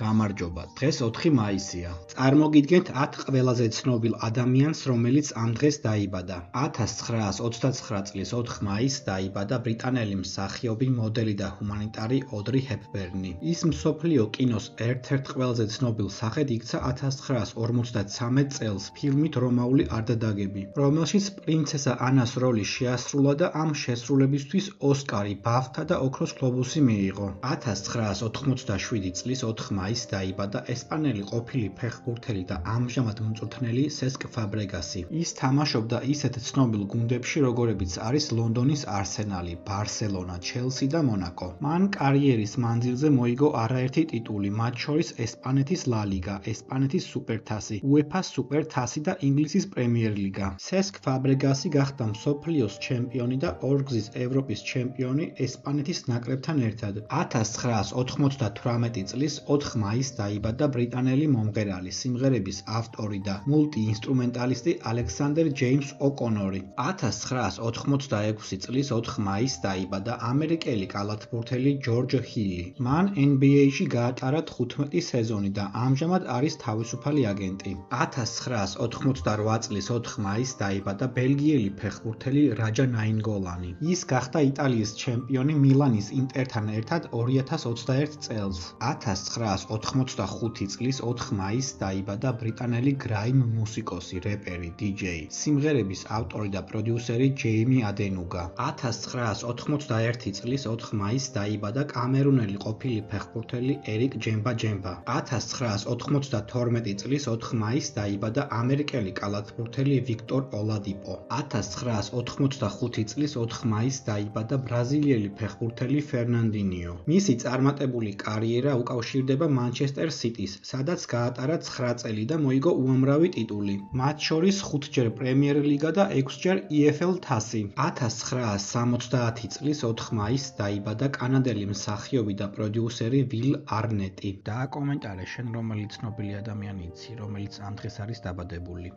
გამარჯობა, დღეს 4 მაისია. წარმოგიდგენთ 10 ყველაზე ცნობილ ადამიანს, რომელიც ამ დღეს დაიბადა. 1929 წლის 4 მაისს დაიბადა ბრიტანელი მსახიობი, მოდელი და ჰუმანიტარი ოდრი ჰეპბერნი. ის მსოფლიო კინოს ერთ-ერთ ყველაზე ცნობილ სახედ იქცა 1953 წელს ფილმით რომაული არდადეგები, რომელშიც პრინცესა ანას როლი შეასრულა და ამ შესრულებისთვის ოსკარი, ბაფთა და ოქროს გლობუსი მიიღო. 1987 წლის 4 მაისს დაიბადა ესპანელი ყოფილი ფეხბურთელი და ამჟამად მწვრთნელი სესკ ფაბრეგასი. ის თამაშობდა ისეთ ცნობილ გუნდებში, როგორებიც არის ლონდონის არსენალი, ბარსელონა, ჩელსი და მონაკო. მან კარიერის მანძილზე მოიგო არაერთი ტიტული, მათ შორის ესპანეთის ლა ლიგა, ესპანეთის სუპერთასი, უეფა-ს სუპერთასი და ინგლისის პრემიერლიგა. სესკ ფაბრეგასი გახდა მსოფლიოს ჩემპიონი და ორგზის ევროპის ჩემპიონი ესპანეთის ნაკრებთან ერთად. 1998 წლის 4 მაისს დაიბადა ბრიტანელი მომღერალი, სიმღერების ავტორი და მულტი-ინსტრუმენტალისტი ალექსანდერ ჯეიმს ოკონორი. 1986 წლის 4 მაისს დაიბადა ამერიკელი კალათბურთელი ჯორჯ ჰილი. მან NBA-ში გაატარა 15 სეზონი და ამჟამად არის თავისუფალი აგენტი. 1988 წლის 4 მაისს დაიბადა ბელგიელი ფეხბურთელი რაჯა ნაინგოლანი. ის გახდა იტალიის ჩემპიონი მილანის ინტერთან ერთად 2021 წელს. 1985 წლის 4 მაისს დაიბადა ბრიტანელი გრაიმ მუსიკოსი, რეპერი, დიჯეი, სიმღერების ავტორი და პროდიუსერი ჯეიმი ადენუგა. 1991 წლის 4 მაისს დაიბადა კამერუნელი ყოფილი ფეხბურთელი ერიკ ჯემბა ჯემბა. 1992 წლის 4 მაისს დაიბადა ამერიკელი კალათბურთელი ვიქტორ ოლადიპო. 1985 წლის 4 მაისს დაიბადა ბრაზილიელი ფეხბურთელი ფერნანდინიო. მისი წარმატებული კარიერა უკავშირდება მანჩესტერ სიტის, სადაც გაატარა 9 წელი და მოიგო უამრავი ტიტული, მათ შორის 5ჯერ პრემიერლიგა და 6ჯერ EFL თასი. 1970 წლის 4 მაისს დაიბადა კანადელი მსახიობი და პროდიუსერი ვილ არნეტი. დააკომენტარე შენ რომელი ცნობილი ადამიანი იცი, რომელიც ამ დღეს არის დაბადებული.